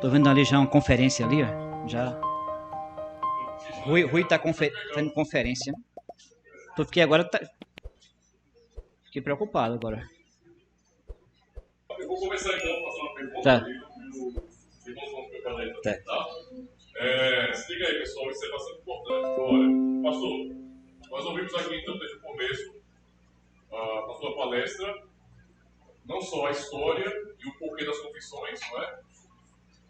Tô vendo ali já uma conferência ali, ó. Já. Rui tá fazendo conferência. Fiquei preocupado agora. Eu vou começar então a fazer uma pergunta Tá. aí os irmãos vão preparar aí também, Tá. tá? Se liga aí, pessoal, isso é bastante importante. Olha, pastor, nós ouvimos aqui então desde o começo da sua palestra, não só a história e o porquê das confissões, não é?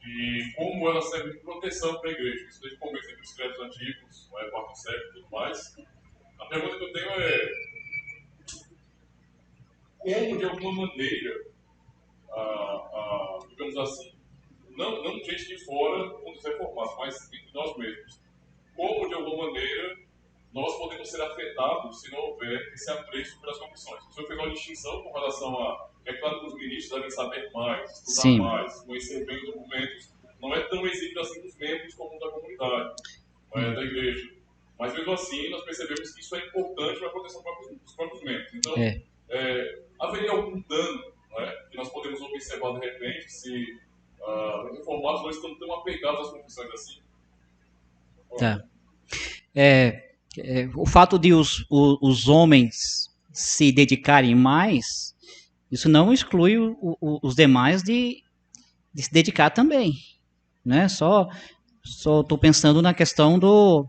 E como elas servem de proteção para a igreja. Isso desde o começo entre os credos antigos, não é? Quarto século e tudo mais. A pergunta que eu tenho é: como de alguma maneira, digamos assim, não gente de fora, como os reformados, mas entre nós mesmos, como de alguma maneira nós podemos ser afetados se não houver esse apreço pelas confissões? O senhor fez uma distinção com relação a, é claro que os ministros devem saber mais, estudar Sim. mais, conhecer bem os documentos, não é tão exíguo assim dos membros como da comunidade, da igreja. Mas mesmo assim, nós percebemos que isso é importante para a proteção dos próprios membros. Então, haveria algum dano, não é, que nós podemos observar de repente se os reformados não estão tão apegados às confissões assim? Tá. O fato de os homens se dedicarem mais, isso não exclui os demais de se dedicar também, né? Só estou pensando na questão do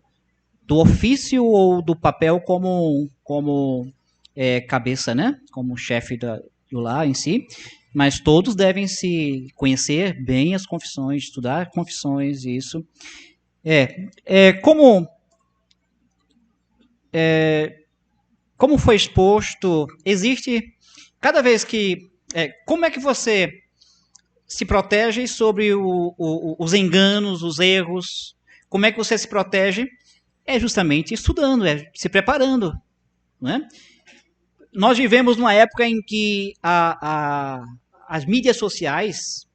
ofício ou do papel como cabeça, né? Como chefe do lar em si, mas todos devem se conhecer bem as confissões, estudar confissões, e isso. Como foi exposto, existe cada vez que... como é que você se protege sobre os enganos, os erros? Como é que você se protege? É justamente estudando, se preparando, né? Nós vivemos numa época em que as mídias sociais,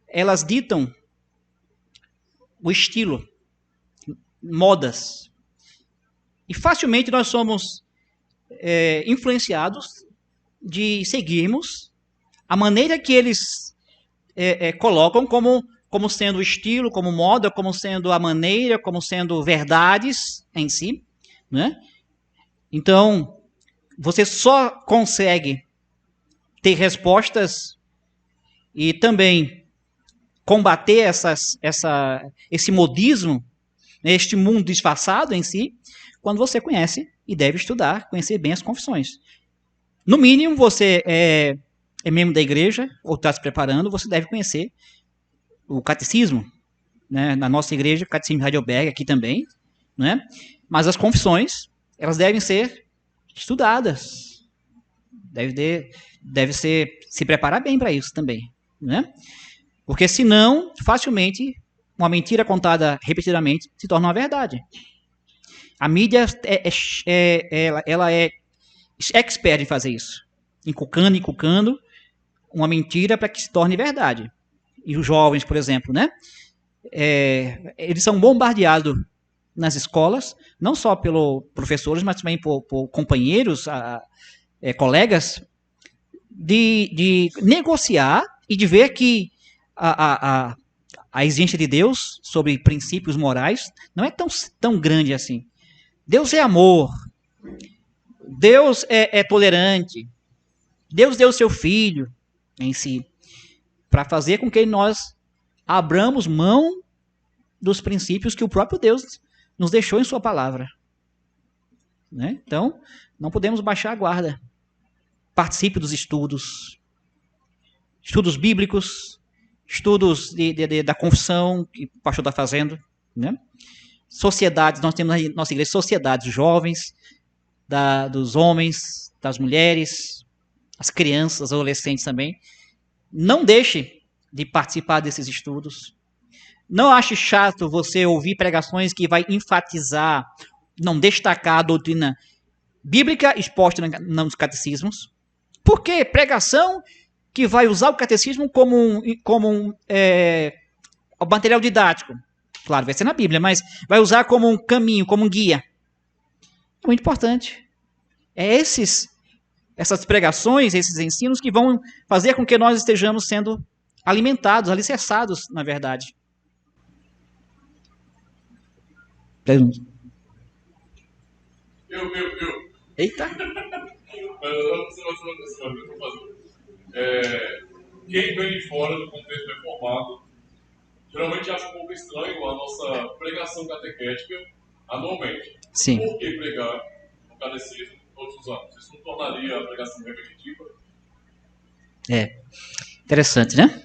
elas ditam o estilo, modas. E facilmente nós somos influenciados de seguirmos a maneira que eles colocam como sendo o estilo, como moda, como sendo a maneira, como sendo verdades em si, né? Então, você só consegue ter respostas e também combater esse modismo, este mundo disfarçado em si, quando você conhece e deve estudar, conhecer bem as confissões. No mínimo, você é membro da igreja ou está se preparando, você deve conhecer o catecismo, né? Na nossa igreja, o catecismo de Heidelberg aqui também, né? Mas as confissões, elas devem ser estudadas. Deve se preparar bem para isso também, né? Porque senão, facilmente, uma mentira contada repetidamente se torna uma verdade. A mídia ela é expert em fazer isso, inculcando uma mentira para que se torne verdade. E os jovens, por exemplo, né? Eles são bombardeados nas escolas, não só pelos professores, mas também por companheiros, colegas, de negociar e de ver que a exigência de Deus sobre princípios morais não é tão grande assim. Deus é amor, Deus é tolerante, Deus deu o seu Filho em si, para fazer com que nós abramos mão dos princípios que o próprio Deus nos deixou em sua palavra, né? Então, não podemos baixar a guarda. Participe dos estudos bíblicos, estudos da confissão que o pastor está fazendo, né? Sociedades, nós temos na nossa igreja sociedades jovens, dos homens, das mulheres, as crianças, os adolescentes também. Não deixe de participar desses estudos. Não ache chato você ouvir pregações que vai enfatizar, não destacar a doutrina bíblica exposta nos catecismos. Por quê? Pregação que vai usar o catecismo como um material didático. Claro, vai ser na Bíblia, mas vai usar como um caminho, como um guia. É muito importante. Essas pregações, esses ensinos que vão fazer com que nós estejamos sendo alimentados, alicerçados, na verdade. Eu. Eita! Quem vem de fora do contexto reformado geralmente acha um pouco estranho a nossa pregação catequética anualmente. Sim. Por que pregar no catecismo todos os anos? Isso não tornaria a pregação repetitiva? É. Interessante, né?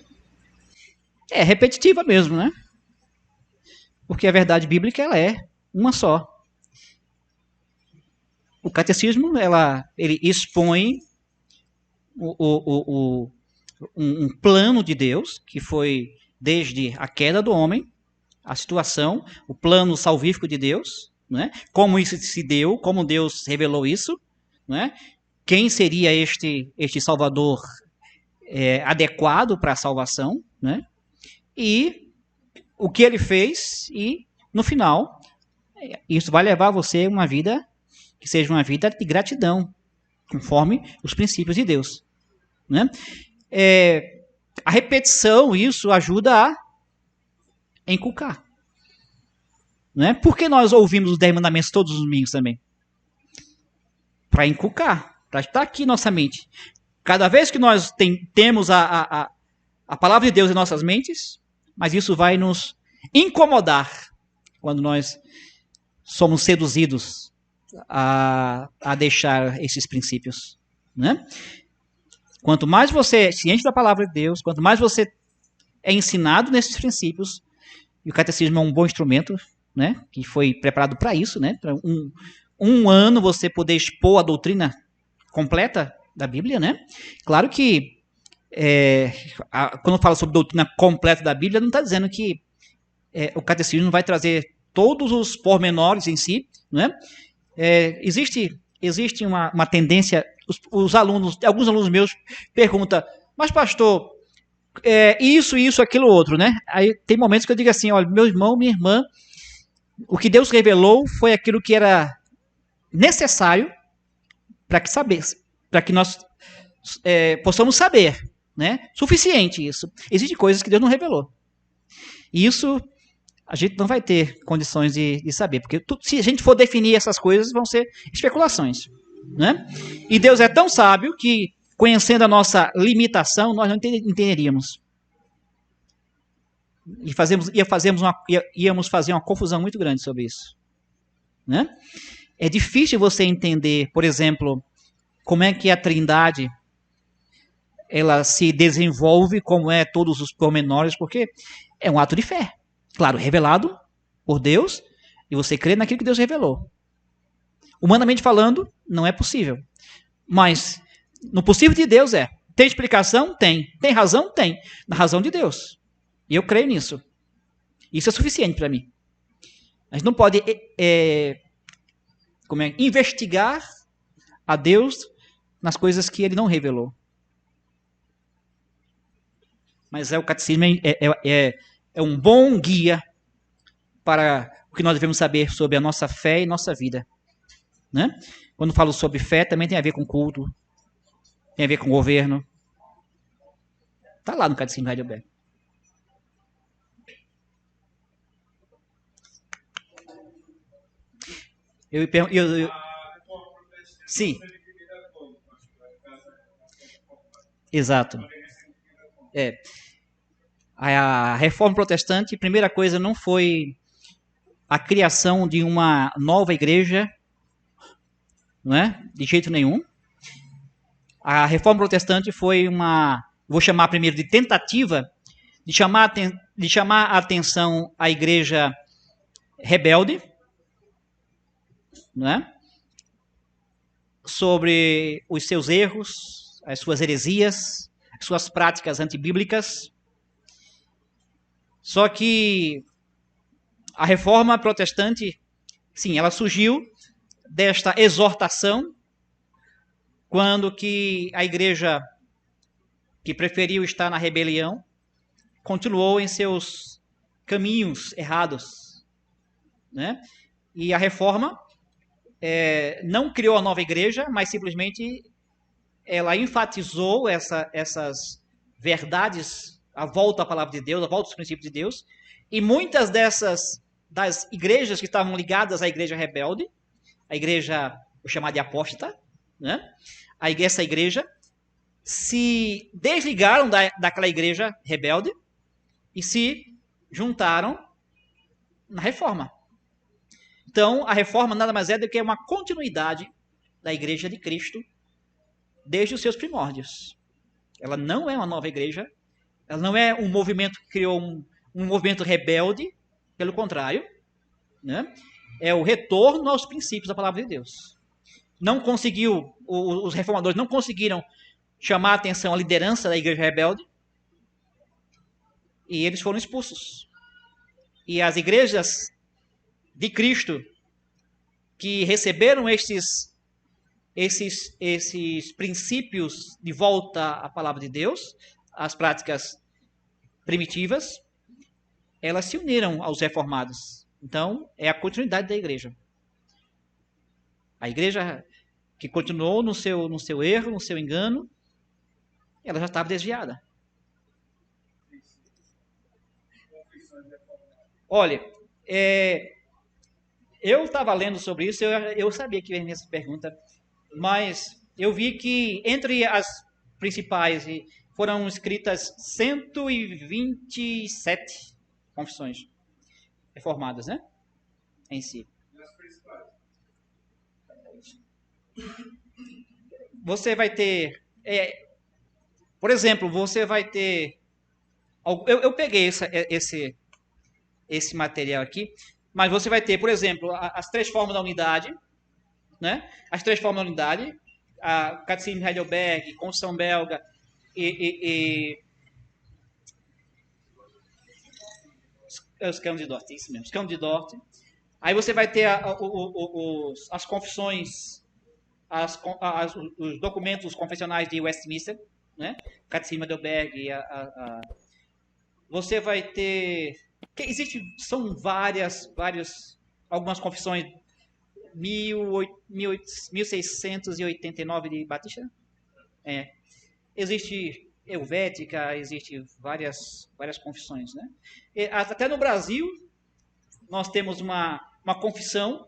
É repetitiva mesmo, né? Porque a verdade bíblica ela é uma só. O catecismo ele expõe um plano de Deus que foi desde a queda do homem, a situação, o plano salvífico de Deus, né? Como isso se deu, como Deus revelou isso, né? Quem seria este Salvador adequado para a salvação, né? E o que ele fez e, no final, isso vai levar você a uma vida que seja uma vida de gratidão, conforme os princípios de Deus, né? A repetição, isso ajuda a inculcar, né? Por que nós ouvimos os 10 mandamentos todos os domingos também? Para inculcar, para estar aqui em nossa mente. Cada vez que nós temos a palavra de Deus em nossas mentes, mas isso vai nos incomodar quando nós somos seduzidos a deixar esses princípios, né? Quanto mais você é ciente da palavra de Deus, quanto mais você é ensinado nesses princípios, e o catecismo é um bom instrumento, né? Que foi preparado para isso, né? Para um ano você poder expor a doutrina completa da Bíblia, né? Claro que quando fala sobre doutrina completa da Bíblia, não está dizendo que o catecismo não vai trazer todos os pormenores em si, né? Existe uma tendência, alguns alunos meus perguntam, mas pastor, isso, aquilo, outro, né? Aí tem momentos que eu digo assim, olha, meu irmão, minha irmã, o que Deus revelou foi aquilo que era necessário para que nós possamos saber, né? Suficiente isso. Existem coisas que Deus não revelou. E isso a gente não vai ter condições de saber, porque se a gente for definir essas coisas, vão ser especulações, né? E Deus é tão sábio que, conhecendo a nossa limitação, nós não entenderíamos. E íamos fazer uma confusão muito grande sobre isso, né? É difícil você entender, por exemplo, como é que a Trindade ela se desenvolve, como é todos os pormenores, porque é um ato de fé. Claro, revelado por Deus, e você crê naquilo que Deus revelou. Humanamente falando, não é possível. Mas, no possível de Deus tem explicação? Tem. Tem razão? Tem. Na razão de Deus. E eu creio nisso. Isso é suficiente para mim. A gente não pode investigar a Deus nas coisas que ele não revelou. Mas o catecismo é um bom guia para o que nós devemos saber sobre a nossa fé e nossa vida, né? Quando falo sobre fé, também tem a ver com culto, tem a ver com governo. Está lá no Catecismo de Heidelberg. Sim. Exato. A Reforma Protestante, primeira coisa, não foi a criação de uma nova igreja, não é? De jeito nenhum. A Reforma Protestante foi vou chamar primeiro de tentativa, de chamar a atenção à igreja rebelde, não é? Sobre os seus erros, as suas heresias, as suas práticas antibíblicas. Só que a Reforma Protestante, sim, ela surgiu desta exortação, quando que a igreja que preferiu estar na rebelião continuou em seus caminhos errados, né? E a Reforma não criou a nova igreja, mas simplesmente ela enfatizou essas verdades a volta à palavra de Deus, a volta aos princípios de Deus. E muitas das igrejas que estavam ligadas à igreja rebelde, a igreja chamada de apóstata, né? Essa igreja se desligaram daquela igreja rebelde e se juntaram na reforma. Então, a reforma nada mais é do que uma continuidade da igreja de Cristo desde os seus primórdios. Ela não é uma nova igreja, ela não é um movimento que criou um movimento rebelde, pelo contrário, né? É o retorno aos princípios da palavra de Deus. Os reformadores não conseguiram chamar a atenção à liderança da igreja rebelde e eles foram expulsos. E as igrejas de Cristo que receberam esses princípios de volta à palavra de Deus, às práticas primitivas, elas se uniram aos reformados. Então, é a continuidade da igreja. A igreja que continuou no seu erro, no seu engano, ela já estava desviada. Olha, eu estava lendo sobre isso, eu sabia que ia vir essa pergunta, mas eu vi que entre as principais foram escritas 127 confissões reformadas, né? Em si. Você vai ter, por exemplo, você vai ter, eu peguei esse material aqui, mas você vai ter, por exemplo, as três formas da unidade, né? As três formas da unidade, a Catecismo de Heidelberg, Confissão Belga e os Cânones de Dort, isso mesmo, os Cânones de Dort. Aí você vai ter as confissões, os documentos confessionais de Westminster, né? Catecismo de Heidelberg, você vai ter, são algumas confissões 1689 de Batista. Existe Helvética, existe várias confissões, né? Até no Brasil, nós temos uma confissão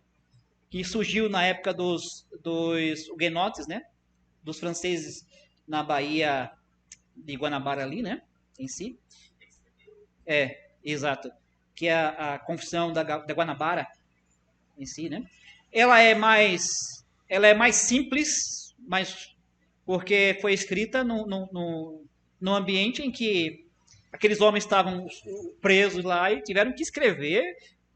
que surgiu na época dos huguenotes, né? Dos franceses na Baía de Guanabara ali, né? Em si. Exato. Que é a confissão da Guanabara em si, né? Ela é mais simples, mas porque foi escrita num ambiente em que aqueles homens estavam presos lá e tiveram que escrever,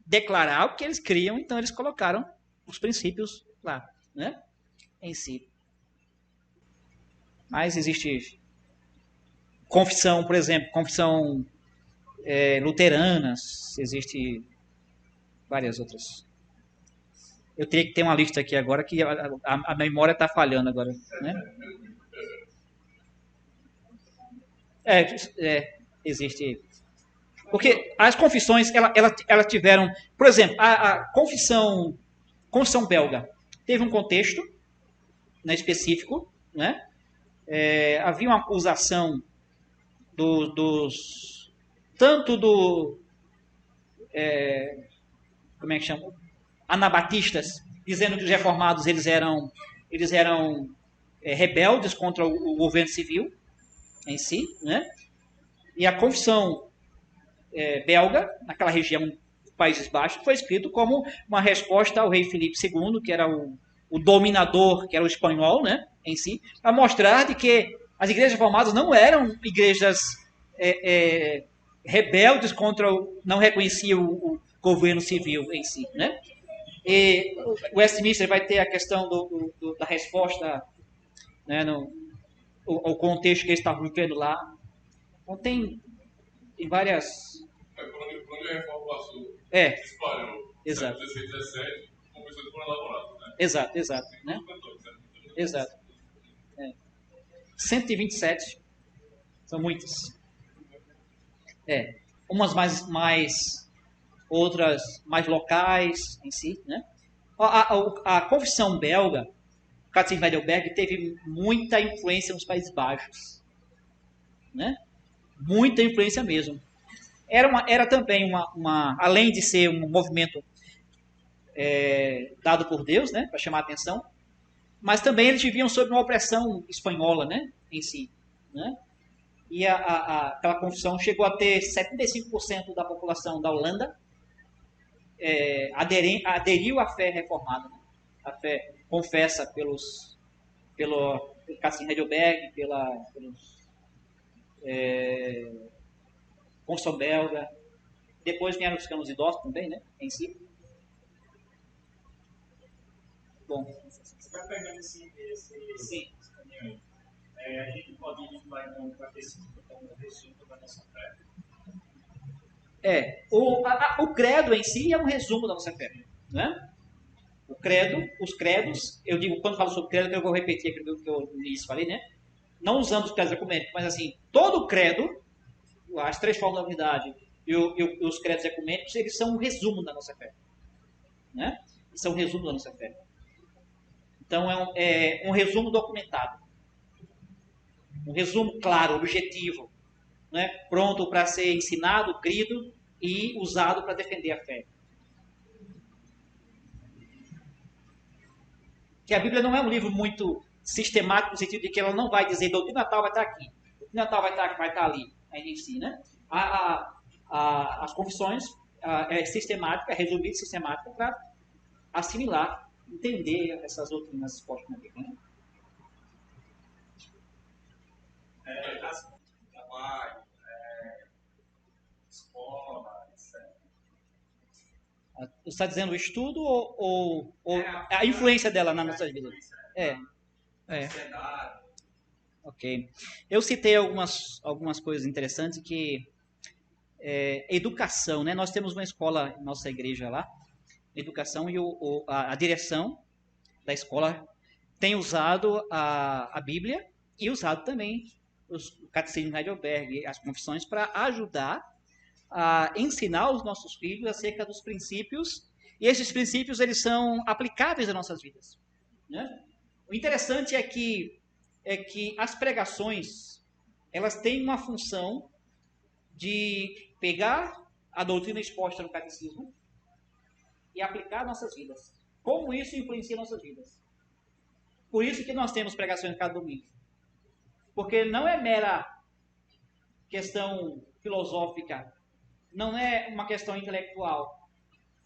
declarar o que eles criam, então eles colocaram os princípios lá, né? Em si. Mas existe confissão, por exemplo, confissão luteranas, existe várias outras. Eu teria que ter uma lista aqui agora que a memória está falhando agora, né? Existe. Porque as confissões, elas tiveram, por exemplo, a confissão belga teve um contexto, né, específico, né? Havia uma acusação tanto do como é que chama? Anabatistas, dizendo que os reformados eles eram rebeldes contra o governo civil em si, né? E a confissão belga, naquela região dos Países Baixos, foi escrito como uma resposta ao rei Filipe II, que era o dominador, que era o espanhol, né? Em si, para mostrar de que as igrejas reformadas não eram igrejas rebeldes não reconheciam o governo civil em si, né? E o Westminster vai ter a questão da resposta, né, o contexto que eles estavam vivendo lá. Então tem várias... Quando a reforma passou, espalhou, exato. 16, 17, confissões foram elaboradas, né? Exato, né? Exato. 127, são muitas. Umas mais outras mais locais em si, né? A confissão belga, o Catecismo de Heidelberg, teve muita influência nos Países Baixos, né? Muita influência mesmo. Era também além de ser um movimento dado por Deus, né, para chamar a atenção, mas também eles viviam sob uma opressão espanhola, né, em si, né? E aquela confissão chegou a ter 75% da população da Holanda aderiu à fé reformada, né? A fé confessa pelo Cassim Heidelberg, pelos Consul Belga, depois vieram os canos idosos também, né, em si. Bom. Você vai pegando esse caminho aí. A gente pode levar então para esse como resumo da nossa fé. O credo em si é um resumo da nossa fé, né? Os credos, eu digo, quando falo sobre credo, eu vou repetir aquilo que eu falei, né? Não usando os credos ecumênicos, mas assim, todo credo, as 3 formas da unidade e os credos ecumênicos, eles são um resumo da nossa fé, né? São um resumo da nossa fé. Então, é um resumo documentado. Um resumo claro, objetivo, né? Pronto para ser ensinado, crido e usado para defender a fé. Que a Bíblia não é um livro muito sistemático, no sentido de que ela não vai dizer doutrina tal vai estar aqui, doutrina tal vai estar ali, em si, né? As confissões é sistemática, é resumida e sistemática para assimilar, entender essas doutrinas expostas na Bíblia, né? Trabalho, escola, etc. Você está dizendo o estudo ou a influência dela na nossa vida? Ok. Eu citei algumas coisas interessantes que educação, né? Nós temos uma escola em nossa igreja lá, educação, e a direção da escola tem usado a Bíblia e usado também o Catecismo de Heidelberg, as confissões, para ajudar a ensinar os nossos filhos acerca dos princípios, e esses princípios eles são aplicáveis às nossas vidas, né? O interessante é que as pregações elas têm uma função de pegar a doutrina exposta no catecismo e aplicar às nossas vidas. Como isso influencia nossas vidas? Por isso que nós temos pregações cada domingo. Porque não é mera questão filosófica, não é uma questão intelectual,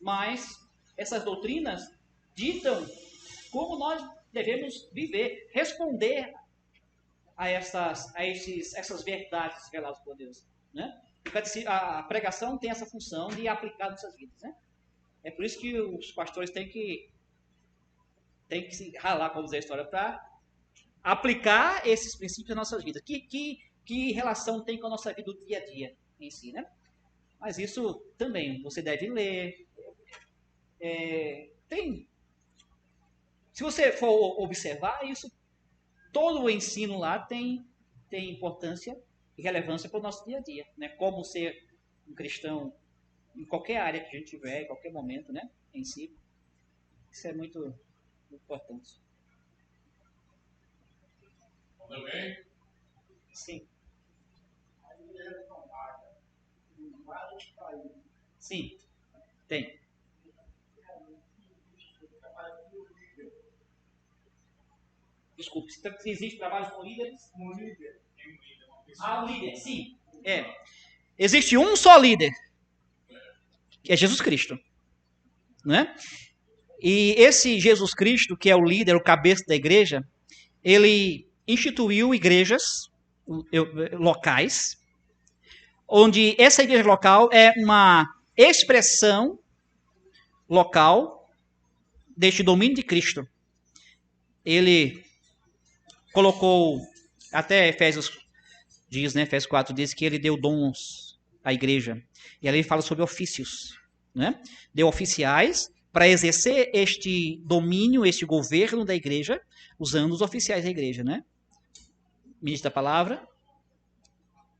mas essas doutrinas ditam como nós devemos viver, responder a essas verdades reveladas por Deus, né? A pregação tem essa função de aplicar nas nossas vidas, né? É por isso que os pastores têm que se ralar, como dizer a história, para aplicar esses princípios nas nossas vidas. Que relação tem com a nossa vida do dia a dia em si, né? Mas isso também você deve ler. Se você for observar, isso, todo o ensino lá tem importância e relevância para o nosso dia a dia, né? Como ser um cristão em qualquer área que a gente tiver, em qualquer momento, né? Em si. Isso é muito importante. Tudo bem? Sim. Sim, tem. Desculpe, se existe trabalho com líderes? Um líder. Um líder, sim. Existe um só líder, que é Jesus Cristo, né? E esse Jesus Cristo, que é o líder, o cabeça da igreja, ele instituiu igrejas locais, onde essa igreja local é uma expressão local deste domínio de Cristo. Ele colocou, até Efésios diz, né, Efésios 4 diz que ele deu dons à igreja. E ali ele fala sobre ofícios, né? Deu oficiais para exercer este domínio, este governo da igreja, usando os oficiais da igreja, né? Ministro da palavra,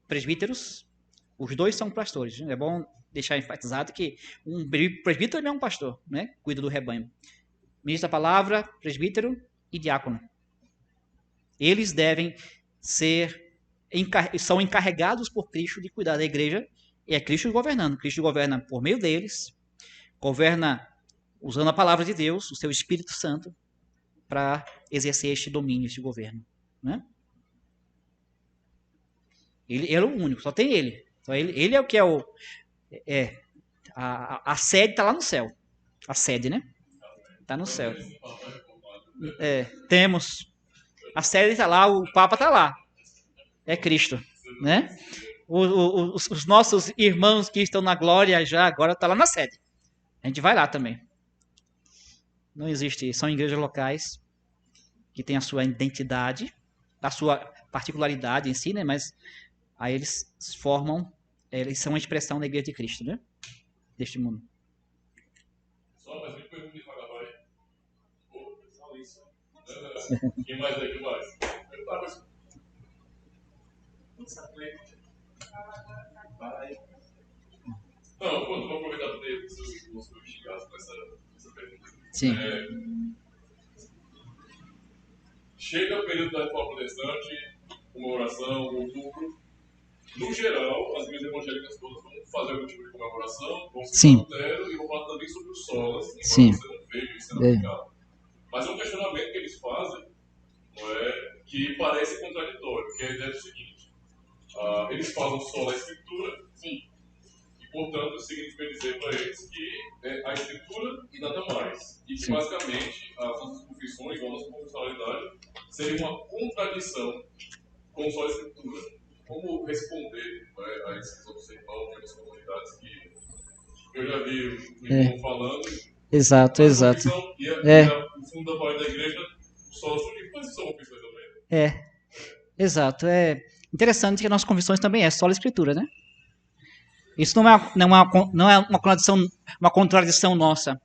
presbíteros, os dois são pastores. É bom deixar enfatizado que um presbítero também é um pastor, né? Cuida do rebanho. Ministro da palavra, presbítero e diácono. Eles devem ser são encarregados por Cristo de cuidar da igreja, e é Cristo governando. Cristo governa por meio deles, governa usando a palavra de Deus, o seu Espírito Santo, para exercer este domínio, este governo. Né? Ele é o único, só tem ele. Só ele é o que é o... A sede está lá no céu. A sede, né? Está no céu. Temos. A sede está lá, o Papa está lá. É Cristo, né? Os nossos irmãos que estão na glória já agora estão lá na sede. A gente vai lá também. Não existe, são igrejas locais que têm a sua identidade, a sua particularidade em si, né? Mas aí eles são a expressão da igreja de Cristo, né? Deste mundo. Só mais uma pergunta de Magabai. Só isso. Quem mais aí? Quem mais? Não, vou aproveitar também o seu instigado com essa pergunta. Sim. Chega o período da reforma protestante, comemoração, outubro. No geral, as igrejas evangélicas todas vão fazer algum tipo de comemoração, vão citar Lutero e vão falar também sobre o solas, embora você não veja isso sendo aplicado. Mas é um questionamento que eles fazem, não é, que parece contraditório, que a ideia é o seguinte: eles falam só a Escritura, sim, e portanto significa dizer para eles que é a Escritura e nada mais. E que basicamente as nossas confissões ou a nossa confessionalidade seria uma contradição com só a Escritura. Como responder, né, a esses outros irmãos de outras comunidades que eu já vi o irmão falando? Exato. E o fundo da parede da igreja só surge, mas são confissões também. Exato. É interessante que as nossas confissões também só a Escritura, né? Isso não é uma contradição nossa,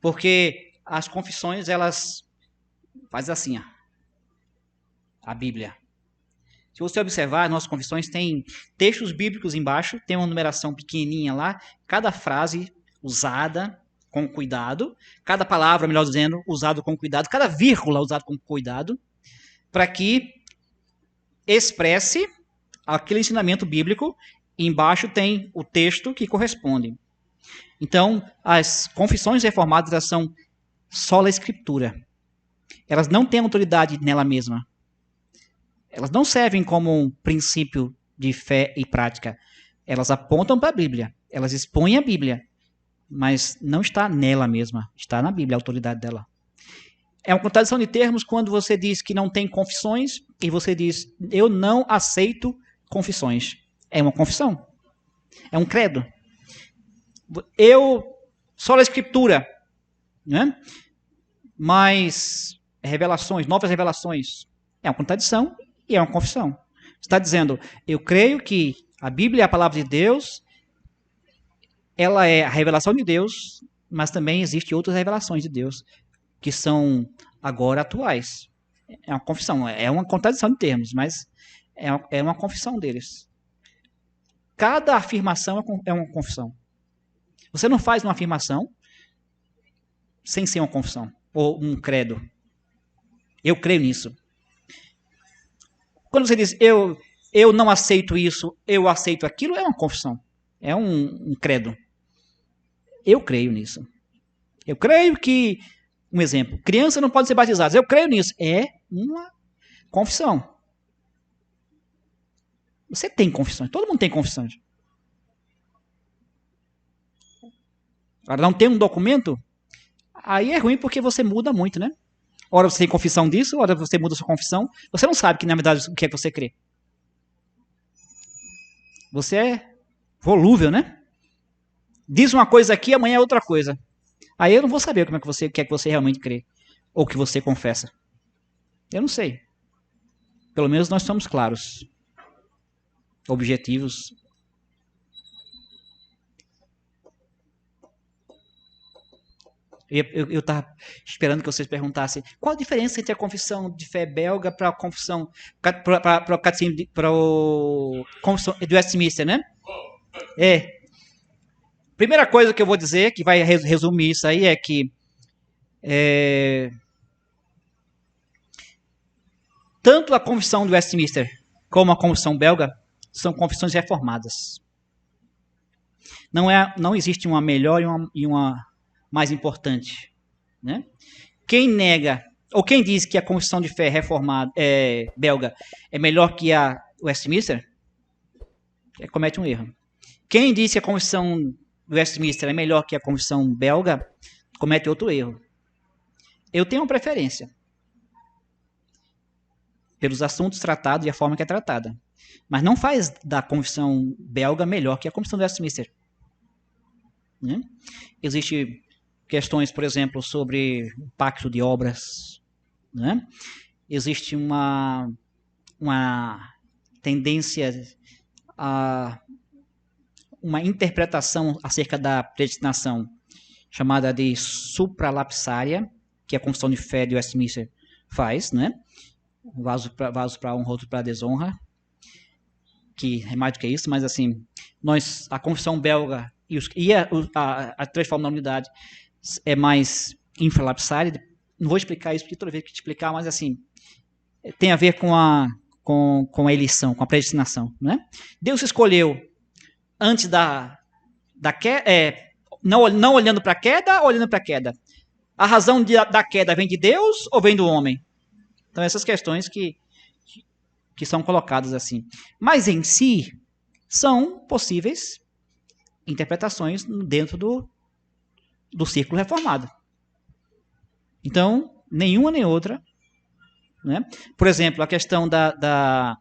porque as confissões, elas fazem assim, ó, a Bíblia. Se você observar, as nossas confissões têm textos bíblicos embaixo, tem uma numeração pequenininha lá, cada frase usada com cuidado, cada palavra, melhor dizendo, usada com cuidado, cada vírgula usada com cuidado, para que expresse aquele ensinamento bíblico, e embaixo tem o texto que corresponde. Então, as confissões reformadas, elas são sola Escritura. Elas não têm autoridade nela mesma. Elas não servem como um princípio de fé e prática. Elas apontam para a Bíblia. Elas expõem a Bíblia. Mas não está nela mesma. Está na Bíblia a autoridade dela. É uma contradição de termos quando você diz que não tem confissões e você diz, eu não aceito confissões. É uma confissão. É um credo. Só a Escritura, né? Mas revelações, novas revelações, é uma contradição. E é uma confissão. Você está dizendo, eu creio que a Bíblia é a palavra de Deus, ela é a revelação de Deus, mas também existem outras revelações de Deus que são agora atuais. É uma confissão, é uma contradição de termos, mas é uma confissão deles. Cada afirmação é uma confissão. Você não faz uma afirmação sem ser uma confissão, ou um credo. Eu creio nisso. Quando você diz, eu não aceito isso, eu aceito aquilo, é uma confissão. É um credo. Eu creio nisso. Eu creio que, um exemplo, crianças não podem ser batizadas. Eu creio nisso. É uma confissão. Você tem confissões. Todo mundo tem confissões. Agora, não tem um documento, aí é ruim porque você muda muito, né? Ora você tem confissão disso, ora você muda sua confissão. Você não sabe que, na verdade, o que é que você crê. Você é volúvel, né? Diz uma coisa aqui, amanhã é outra coisa. Aí eu não vou saber o que é que você realmente crê. Ou que você confessa. Eu não sei. Pelo menos nós somos claros. Objetivos. Eu estava esperando que vocês perguntassem qual a diferença entre a confissão de fé belga para a confissão para o catecismo para o confissão do Westminster, né? Primeira coisa que eu vou dizer, que vai resumir isso aí, é que tanto a confissão do Westminster como a confissão belga, são confissões reformadas. Não existe uma melhor e uma mais importante, né? Quem nega, ou quem diz que a confissão de fé reformada, belga é melhor que a Westminster, comete um erro. Quem diz que a confissão Westminster é melhor que a confissão belga, comete outro erro. Eu tenho uma preferência pelos assuntos tratados e a forma que é tratada. Mas não faz da confissão belga melhor que a confissão de Westminster. Né? Existem questões, por exemplo, sobre o pacto de obras. Né? Existe uma tendência a uma interpretação acerca da predestinação chamada de supralapsária, que a confissão de fé de Westminster faz, né? Vaso para honra, outro para desonra, que é mais do que isso, mas assim, a confissão belga e a transforma na unidade é mais infralapsária. Não vou explicar isso porque toda vez que te explicar, mas assim, tem a ver com a eleição, com a predestinação, né? Deus escolheu antes da queda, não olhando para a queda, olhando para a queda. A razão da queda vem de Deus ou vem do homem? Então, essas questões que são colocadas assim. Mas, em si, são possíveis interpretações dentro do círculo reformado. Então, nenhuma nem outra. Né? Por exemplo, a questão da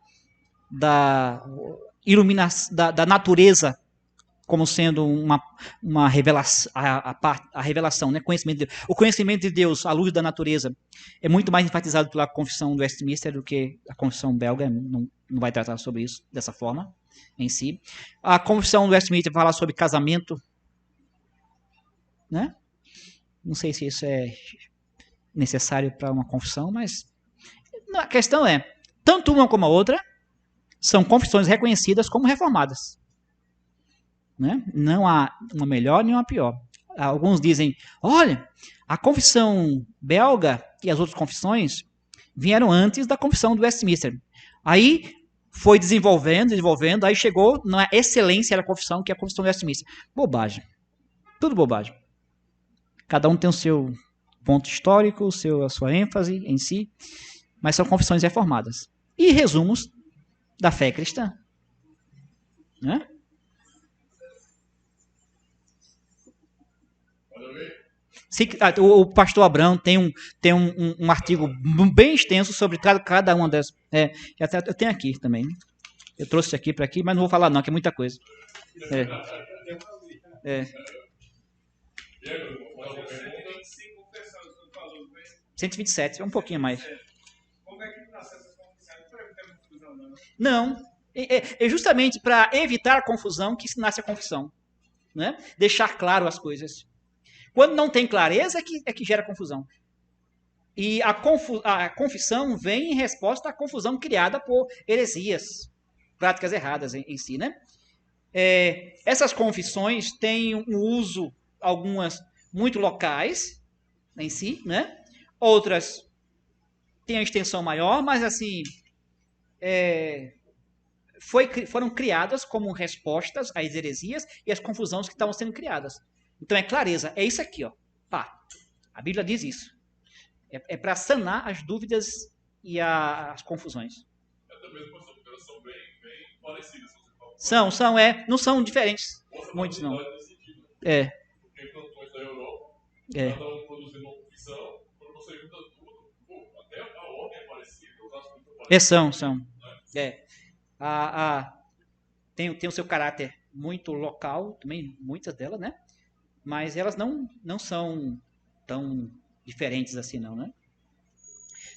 iluminação, da natureza como sendo uma revelação, a revelação, né? Conhecimento de Deus. O conhecimento de Deus, à luz da natureza, é muito mais enfatizado pela confissão do Westminster do que a confissão belga. Não vai tratar sobre isso dessa forma em si. A confissão do Westminster fala sobre casamento, né? Não sei se isso é necessário para uma confissão, mas a questão é, tanto uma como a outra são confissões reconhecidas como reformadas. Né? Não há uma melhor nem uma pior. Alguns dizem, olha, a confissão belga e as outras confissões vieram antes da confissão do Westminster. Aí foi desenvolvendo, aí chegou na excelência da confissão, que é a confissão do Westminster. Bobagem. Tudo bobagem. Cada um tem o seu ponto histórico, a sua ênfase em si, mas são confissões reformadas. E resumos da fé cristã. Né? O pastor Abrão tem um artigo bem extenso sobre cada uma das. Eu tenho aqui também. Eu trouxe aqui para aqui, mas não vou falar não, que é muita coisa. 127, é um pouquinho mais. Como é que nasce essa confissão? Não vai ter confusão, não? Não. É justamente para evitar a confusão que se nasce a confissão. Né? Deixar claro as coisas. Quando não tem clareza é que gera confusão. E a confissão vem em resposta à confusão criada por heresias, práticas erradas em si, né? Essas confissões têm um uso, algumas muito locais em si, né? Outras têm a extensão maior, mas assim foram criadas como respostas às heresias e às confusões que estavam sendo criadas. Então é clareza, é isso aqui, ó. Pá, a Bíblia diz isso. É para sanar as dúvidas e as confusões. Até mesmo, porque elas são bem parecidas. Não são diferentes. Muitos não. Porque cantões da Europa, cada um produzindo uma confissão, quando você junta tudo, até a ordem é parecida, os assuntos são parecidos. São. Tem o seu caráter muito local, também, muitas delas, né? Mas elas não são tão diferentes assim, não, né?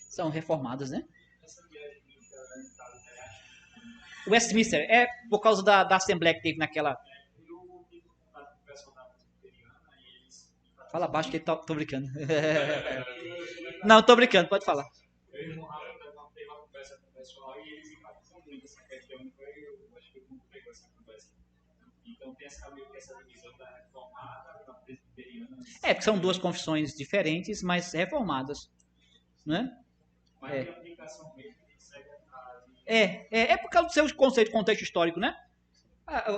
São reformadas, né? Westminster é por causa da assembleia que teve naquela. Fala baixo que ele tô brincando. Não, tô brincando, pode falar. Eu e o Rafa teve uma conversa com o pessoal e eles enfatizam muito essa questão. Eu acho que eu não pego essa conversa. Então tem essa divisão da reformada, da presbiteriana. Porque são duas confissões diferentes, mas reformadas, né? Mas a aplicação mesmo que segue a É por causa do seu contexto histórico, né?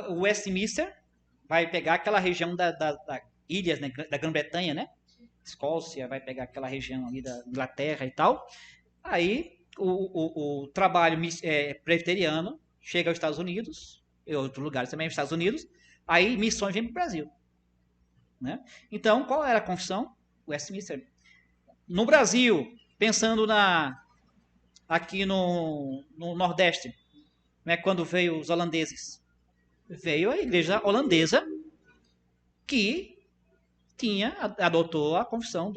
O Westminster vai pegar aquela região da ilhas, né, da Grã-Bretanha, né? Escócia, vai pegar aquela região ali da Inglaterra e tal. Aí o trabalho presbiteriano chega aos Estados Unidos, e outros lugares também, Estados Unidos, aí missões vêm para o Brasil. Né? Então, qual era a confissão? Westminster. No Brasil, pensando aqui no Nordeste, né, quando veio os holandeses, veio a igreja holandesa que adotou a confissão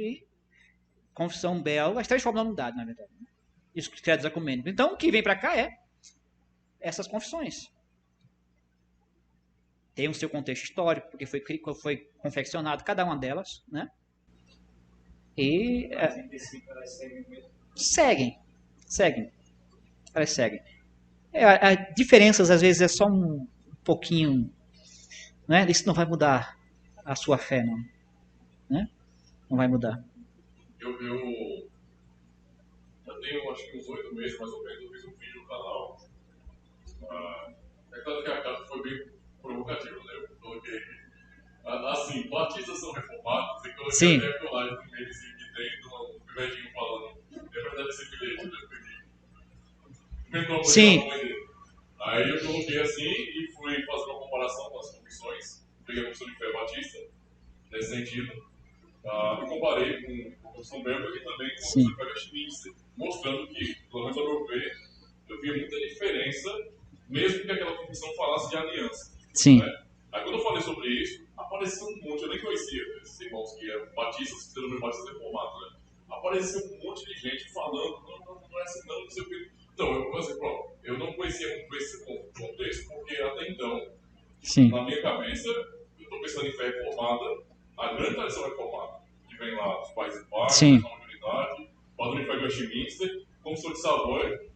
belga, as três formas da unidade, na verdade. Isso que credos ecumênicos. Então, o que vem para cá é essas confissões. Tem o seu contexto histórico, porque foi confeccionado cada uma delas, né? E seguem. Elas seguem. As diferenças, às vezes, é só um pouquinho, né? Isso não vai mudar a sua fé, não. Né? Não vai mudar. Eu tenho, acho que uns 8 meses, mais ou menos, eu fiz um vídeo no canal. É claro que a carta foi bem provocativa, né? Eu coloquei, assim, batistas são reformados, e coloquei até a colagem do mês que tem do Pivadinho falando. É verdade esse bilhete, né? Inventou a coisa dele. Aí eu coloquei assim e fui fazer uma comparação com as confissões. Peguei a confissão de fé batista, nesse sentido. E comparei com a confissão belga e também com a confissão de fé Westminster, mostrando que, pelo menos ao meu ver, eu via muita diferença, mesmo que aquela confissão falasse de aliança. Sim. Né? Aí quando eu falei sobre isso, apareceu um monte, eu nem conhecia esses irmãos que eram batistas, que eram batistas reformados, né? Apareceu um monte de gente falando, não é assim não sei o que. Então, eu não conhecia muito esse contexto, porque até então, na minha cabeça, eu estou pensando em fé reformada, a grande tradição reformada, que vem lá dos Países Baixos, da maioridade, padrão de fé Westminster, Confissão de Savoy,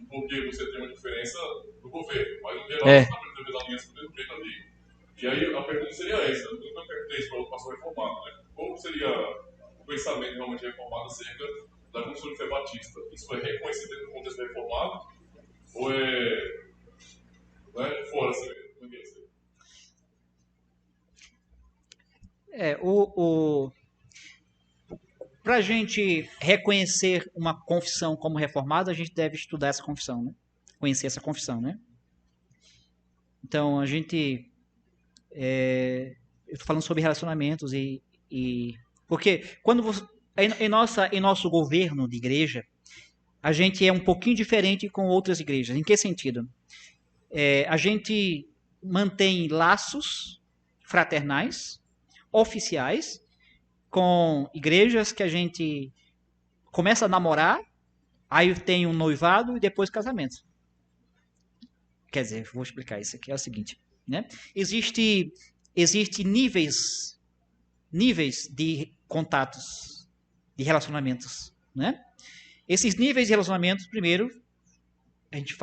porque você tem uma diferença do governo, mas no geral você está pretendendo aliança do mesmo jeito ali. E aí a pergunta seria essa, eu não perguntei isso para o pastor reformado, né? Qual seria o pensamento realmente reformado acerca da Confissão de Fé Batista? Isso é reconhecido dentro do contexto reformado ou é fora assim mesmo? Como é que é isso? Para a gente reconhecer uma confissão como reformada, a gente deve estudar essa confissão, né? Conhecer essa confissão, né? Então, a gente... eu estou falando sobre relacionamentos porque quando em nosso governo de igreja, a gente é um pouquinho diferente com outras igrejas. Em que sentido? A gente mantém laços fraternais, oficiais, com igrejas que a gente começa a namorar, aí tem um noivado e depois casamento. Quer dizer, vou explicar isso aqui, é o seguinte, né? Existe níveis de contatos, de relacionamentos, né? Esses níveis de relacionamentos, primeiro, a gente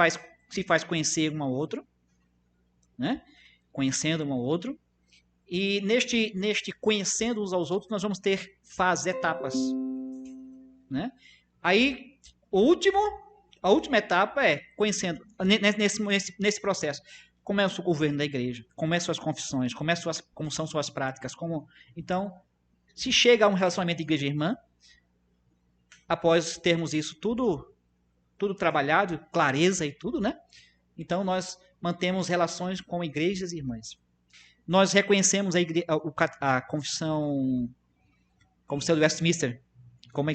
se faz conhecer um ao outro, né? Conhecendo um ao outro, e neste conhecendo uns aos outros, nós vamos ter fases, etapas, né? Aí, a última etapa é conhecendo, nesse processo, como é o governo da igreja, como são as confissões, como são suas práticas, então, se chega a um relacionamento de igreja irmã, após termos isso tudo trabalhado, clareza e tudo, né? Então, nós mantemos relações com igrejas irmãs. Nós reconhecemos a confissão do Westminster como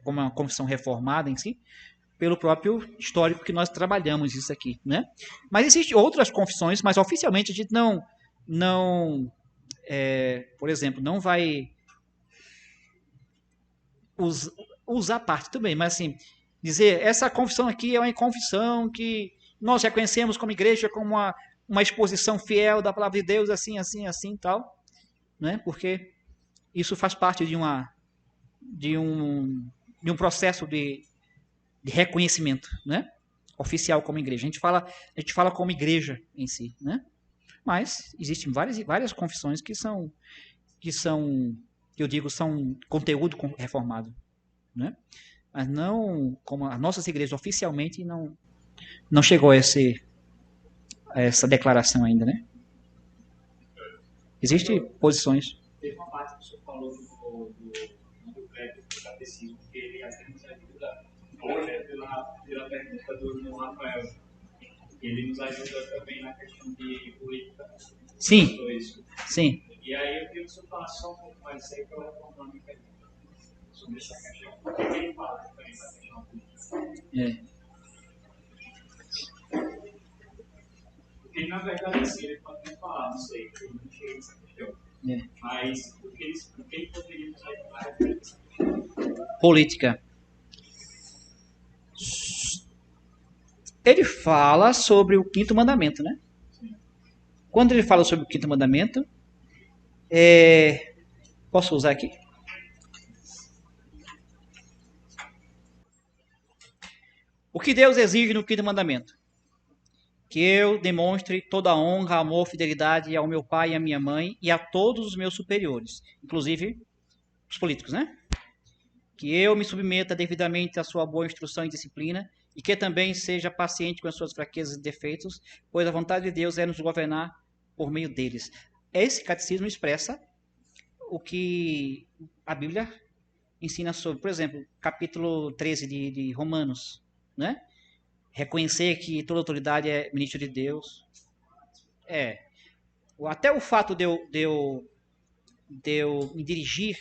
uma confissão reformada em si, pelo próprio histórico que nós trabalhamos isso aqui, né? Mas existem outras confissões, mas oficialmente a gente por exemplo, não vai usar parte também, mas assim, dizer, essa confissão aqui é uma confissão que nós reconhecemos como igreja como uma exposição fiel da palavra de Deus, assim, tal, né? Porque isso faz parte de um processo de reconhecimento, né? Oficial como igreja. A gente fala como igreja em si, né? Mas existem várias confissões que são, eu digo, são conteúdo reformado, né? Mas não, como as nossas igrejas oficialmente não Não chegou a essa declaração ainda, né? Existem posições. Teve uma parte que o senhor falou do crédito do catecismo, que ele até nos ajuda pela pergunta do irmão Rafael. Ele nos ajuda também na questão de política. Sim, sim. E aí eu queria que o senhor falasse só um pouco mais isso aí para eu reformular a minha pergunta sobre essa questão. O que ele fala também da questão política? Porque, na verdade, assim, ele pode ter falado, não sei, eu não cheguei nessa questão. Mas o que ele poderia nos ajudar a referir essa questão? Política. Ele fala sobre o quinto mandamento, né? Quando ele fala sobre o quinto mandamento, posso usar aqui? O que Deus exige no quinto mandamento? Que eu demonstre toda a honra, amor, fidelidade ao meu pai e à minha mãe e a todos os meus superiores, inclusive os políticos, né? Que eu me submeta devidamente à sua boa instrução e disciplina e que também seja paciente com as suas fraquezas e defeitos, pois a vontade de Deus é nos governar por meio deles. Esse catecismo expressa o que a Bíblia ensina sobre, por exemplo, capítulo 13 de Romanos, né? Reconhecer que toda autoridade é ministro de Deus. Até o fato de eu me dirigir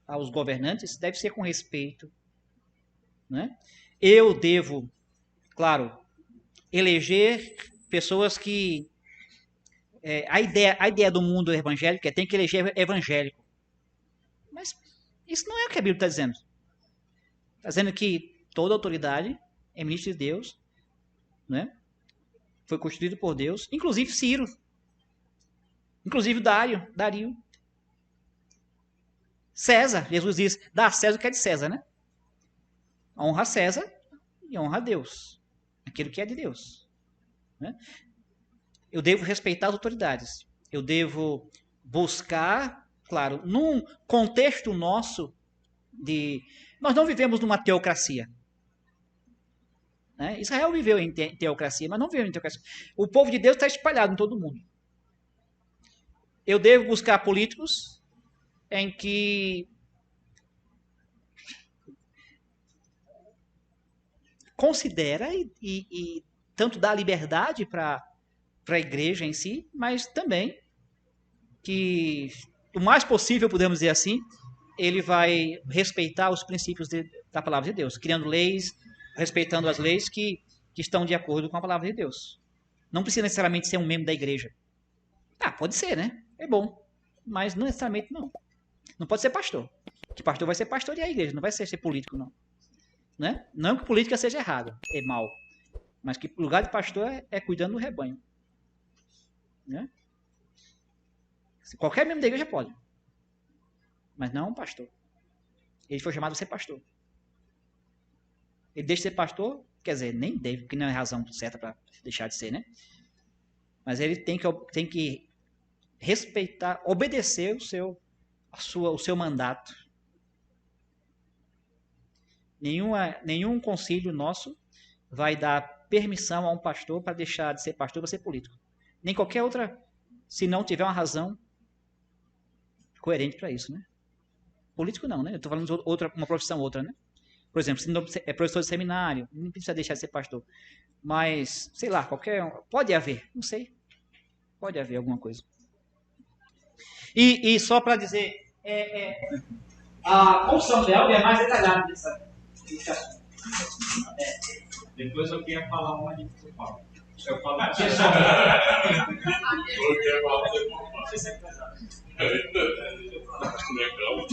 aos governantes deve ser com respeito, né? Eu devo, claro, eleger pessoas que... a ideia do mundo evangélico tem que eleger evangélico. Mas isso não é o que a Bíblia está dizendo. Está dizendo que toda autoridade é ministro de Deus, né? Foi constituído por Deus, inclusive Ciro, inclusive Dario, César. Jesus diz: dá a César o que é de César, né? Honra a César e honra a Deus, aquilo que é de Deus, né? Eu devo respeitar as autoridades, eu devo buscar, claro, num contexto nosso nós não vivemos numa teocracia. Israel viveu em teocracia, mas não viveu em teocracia. O povo de Deus está espalhado em todo o mundo. Eu devo buscar políticos em que considera e tanto dá liberdade para a igreja em si, mas também que o mais possível, podemos dizer assim, ele vai respeitar os princípios da palavra de Deus, criando leis, respeitando as leis que estão de acordo com a palavra de Deus. Não precisa necessariamente ser um membro da igreja. Pode ser, né? É bom. Mas não necessariamente não. Não pode ser pastor. Que pastor vai ser pastor e a igreja, não vai ser político, não. Né? Não que política seja errado, é mal. Mas que o lugar de pastor é cuidando do rebanho. Né? Qualquer membro da igreja pode. Mas não um pastor. Ele foi chamado a ser pastor. Ele deixa de ser pastor, quer dizer, nem deve, porque não é razão certa para deixar de ser, né? Mas ele tem que respeitar, obedecer o seu mandato. Nenhum concílio nosso vai dar permissão a um pastor para deixar de ser pastor para ser político. Nem qualquer outra, se não tiver uma razão coerente para isso, né? Político não, né? Eu estou falando de uma profissão outra, né? Por exemplo, se não é professor de seminário, não precisa deixar de ser pastor. Mas, sei lá, pode haver, não sei. Pode haver alguma coisa. E só para dizer, a confissão de Elber é mais detalhada nesse assunto. Depois eu queria falar uma de São Paulo. Eu falo aqui Eu queria falar de Você sempre faz. Legal.